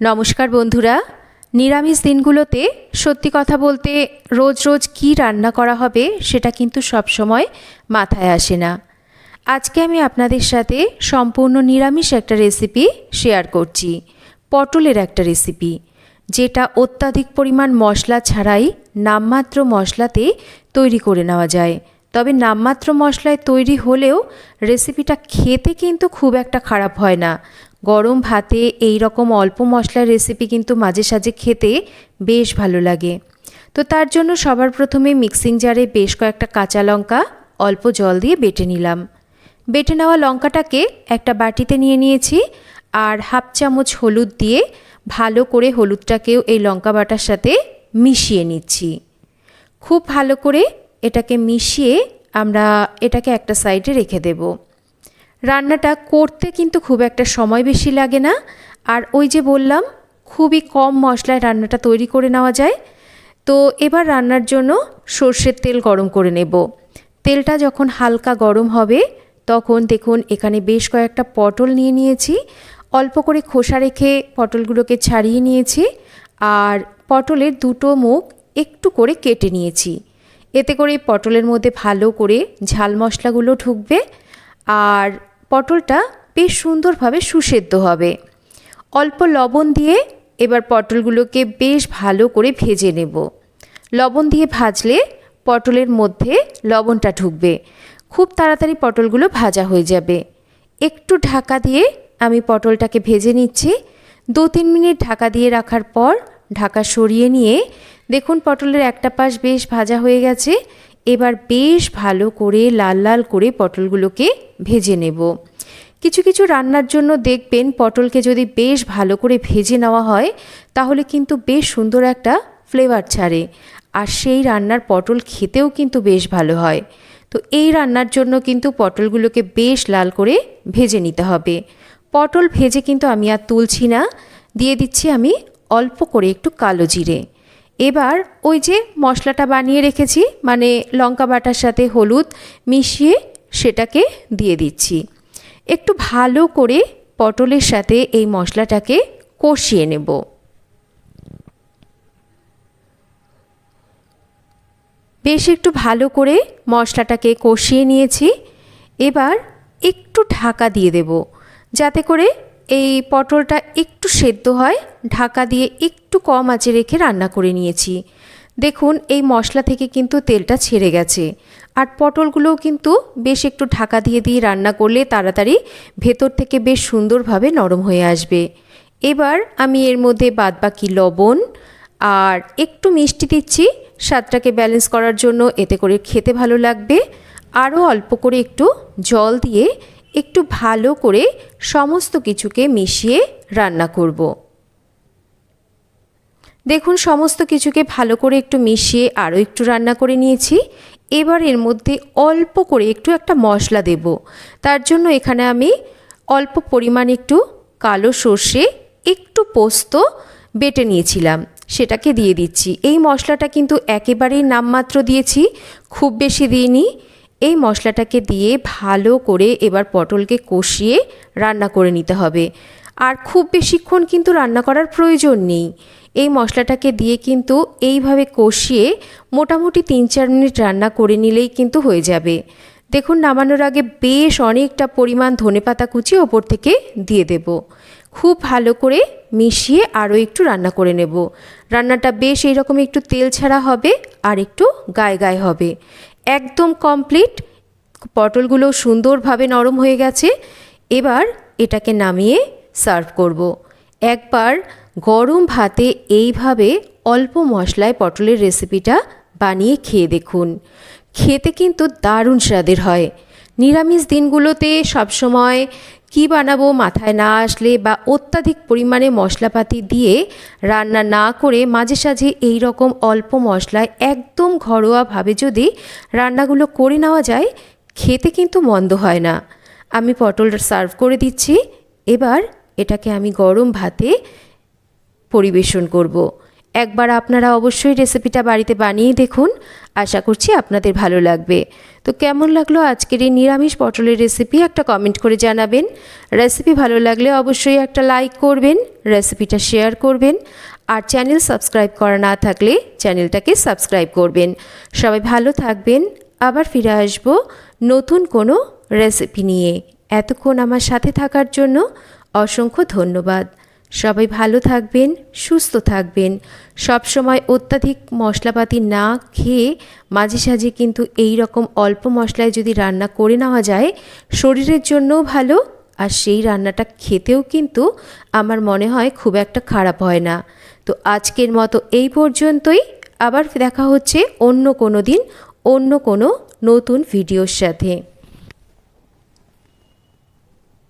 নমস্কার বন্ধুরা, নিরামিষ দিনগুলোতে সত্যি কথা বলতে রোজ রোজ কী রান্না করা হবে সেটা কিন্তু সব সময় মাথায় আসে না। আজকে আমি আপনাদের সাথে সম্পূর্ণ নিরামিষ একটা রেসিপি শেয়ার করছি, পটলের একটা রেসিপি যেটা অত্যাধিক পরিমাণ মশলা ছাড়াই নামমাত্র মশলাতে তৈরি করে নেওয়া যায়। তবে নামমাত্র মশলায় তৈরি হলেও রেসিপিটা খেতে কিন্তু খুব একটা খারাপ হয় না। গরম ভাতে এই রকম অল্প মশলার রেসিপি কিন্তু মাঝে সাঝে খেতে বেশ ভালো লাগে। তো তার জন্য সবার প্রথমে মিক্সিং জারে বেশ কয়েকটা কাঁচা লঙ্কা অল্প জল দিয়ে বেটে নিলাম। বেটে নেওয়া লঙ্কাটাকে একটা বাটিতে নিয়ে নিয়েছি আর হাফ চামচ হলুদ দিয়ে ভালো করে হলুদটাকেও এই লঙ্কা বাটার সাথে মিশিয়ে নিচ্ছি। খুব ভালো করে এটাকে মিশিয়ে আমরা এটাকে একটা সাইডে রেখে দেব। রান্নাটা করতে কিন্তু খুব একটা সময় বেশি লাগে না, আর ওই যে বললাম খুবই কম মশলায় রান্নাটা তৈরি করে নেওয়া যায়। তো এবার রান্নার জন্য সর্ষের তেল গরম করে নেব। তেলটা যখন হালকা গরম হবে তখন দেখুন এখানে বেশ কয়েকটা পটল নিয়ে নিয়েছি, অল্প করে খোসা রেখে পটলগুলোকে ছাড়িয়ে নিয়েছি আর পটলের দুটো মুখ একটু করে কেটে নিয়েছি। এতে করে পটলের মধ্যে ভালো করে ঝাল মশলাগুলো ঢুকবে আর পটলটা বেশ সুন্দরভাবে সুসেদ্ধ হবে। অল্প লবণ দিয়ে এবার পটলগুলোকে বেশ ভালো করে ভেজে নেব। লবণ দিয়ে ভাজলে পটলের মধ্যে লবণটা ঢুকবে, খুব তাড়াতাড়ি পটলগুলো ভাজা হয়ে যাবে। একটু ঢাকা দিয়ে আমি পটলটাকে ভেজে নিচ্ছি। 2-3 মিনিট ঢাকা দিয়ে রাখার পর ঢাকা সরিয়ে নিয়ে দেখুন পটলের একটা পাশ বেশ ভাজা হয়ে গেছে। এবার বেশ ভালো করে লাল লাল করে পটলগুলোকে ভেজে নেব। কিছু কিছু রান্নার জন্য দেখবেন পটলকে যদি বেশ ভালো করে ভেজে নেওয়া হয় তাহলে কিন্তু বেশ সুন্দর একটা ফ্লেভার ছাড়ে, আর সেই রান্নার পটল খেতেও কিন্তু বেশ ভালো হয়। তো এই রান্নার জন্য কিন্তু পটলগুলোকে বেশ লাল করে ভেজে নিতে হবে। পটল ভেজে কিন্তু আমি আর তুলছি না, দিয়ে দিচ্ছি আমি অল্প করে একটু কালো জিরে। এবার ওই যে মশলাটা বানিয়ে রেখেছি মানে লঙ্কা বাটার সাথে হলুদ মিশিয়ে সেটাকে দিয়ে দিচ্ছি। একটু ভালো করে পটলের সাথে এই মশলাটাকে কষিয়ে নেব। বেশ একটু ভালো করে মশলাটাকে কষিয়ে নিয়েছি। এবার একটু ঢাকা দিয়ে দেব যাতে করে এই পটলটা একটু সেদ্ধ হয়। ঢাকা দিয়ে একটু কম আঁচে রেখে রান্না করে নিয়েছি। দেখুন এই মশলা থেকে কিন্তু তেলটা ছেড়ে গেছে, আর পটলগুলোও কিন্তু বেশ একটু ঢাকা দিয়ে দিয়ে রান্না করলে তাড়াতাড়ি ভেতর থেকে বেশ সুন্দরভাবে নরম হয়ে আসবে। এবার আমি এর মধ্যে বাদবাকি লবণ আর একটু মিষ্টি দিচ্ছি স্বাদটাকে ব্যালেন্স করার জন্য, এতে করে খেতে ভালো লাগবে। আরও অল্প করে একটু জল দিয়ে একটু ভালো করে সমস্ত কিছুকে মিশিয়ে রান্না করব। দেখুন সমস্ত কিছুকে ভালো করে একটু মিশিয়ে আরও একটু রান্না করে নিয়েছি। এবার এর মধ্যে অল্প করে একটু একটা মশলা দেব। তার জন্য এখানে আমি অল্প পরিমাণ একটু কালো সর্ষে, একটু পোস্ত বেটে নিয়েছিলাম, সেটাকে দিয়ে দিচ্ছি। এই মশলাটা কিন্তু একেবারেই নামমাত্র দিয়েছি, খুব বেশি দিইনি। এই মশলাটাকে দিয়ে ভালো করে এবার পটলকে কষিয়ে রান্না করে নিতে হবে, আর খুব বেশিক্ষণ কিন্তু রান্না করার প্রয়োজন নেই। এই মশলাটাকে দিয়ে কিন্তু এইভাবে কষিয়ে মোটামুটি 3-4 মিনিট রান্না করে নিলেই কিন্তু হয়ে যাবে। দেখুন নামানোর আগে বেশ অনেকটা পরিমাণ ধনেপাতা কুচি ওপর থেকে দিয়ে দেব। খুব ভালো করে মিশিয়ে আরও একটু রান্না করে নেব। রান্নাটা বেশ এইরকম একটু তেল ছাড়া হবে আর একটু গায়ে গায়ে হবে। একদম কমপ্লিট, পটলগুলো সুন্দরভাবে নরম হয়ে গেছে। এবার এটাকে নামিয়ে সার্ভ করব। একবার গরম ভাতে এইভাবে অল্প মশলায় পটলের রেসিপিটা বানিয়ে খেয়ে দেখুন, খেতে কিন্তু দারুণ স্বাদের হয়। নিরামিষ দিনগুলোতে সবসময় কি বানাবো মাথায় না আসলে বা অত্যাধিক পরিমাণে মশলাপাতি দিয়ে রান্না না করে মাঝে সাঝে এই রকম অল্প মশলায় একদম ঘরোয়াভাবে যদি রান্নাগুলো করে নেওয়া যায় খেতে কিন্তু মন্দ হয় না। আমি পটলটা সার্ভ করে দিচ্ছি। এবার এটাকে আমি গরম ভাতে পরিবেশন করব। একবার আপনারা অবশ্যই রেসিপিটা বাড়িতে বানিয়ে দেখুন, আশা করছি আপনাদের ভালো লাগবে। তো কেমন লাগলো আজকের এই নিরামিষ পটলের রেসিপি একটা কমেন্ট করে জানাবেন। রেসিপি ভালো লাগলে অবশ্যই একটা লাইক করবেন, রেসিপিটা শেয়ার করবেন, আর চ্যানেল সাবস্ক্রাইব করা না থাকলে চ্যানেলটাকে সাবস্ক্রাইব করবেন। সবাই ভালো থাকবেন, আবার ফিরে আসব নতুন কোনো রেসিপি নিয়ে। এতক্ষণ আমার সাথে থাকার জন্য অসংখ্য ধন্যবাদ। সবাই ভালো থাকবেন, সুস্থ থাকবেন। সব সময় অত্যাধিক মশলাপাতি না খেয়ে মাঝে সাঝে কিন্তু এই রকম অল্প মশলায় যদি রান্না করে নেওয়া যায় শরীরের জন্যও ভালো, আর সেই রান্নাটা খেতেও কিন্তু আমার মনে হয় খুব একটা খারাপ হয় না। তো আজকের মতো এই পর্যন্তই। আবার দেখা হচ্ছে অন্য কোনো দিন অন্য কোনো নতুন ভিডিওর সাথে।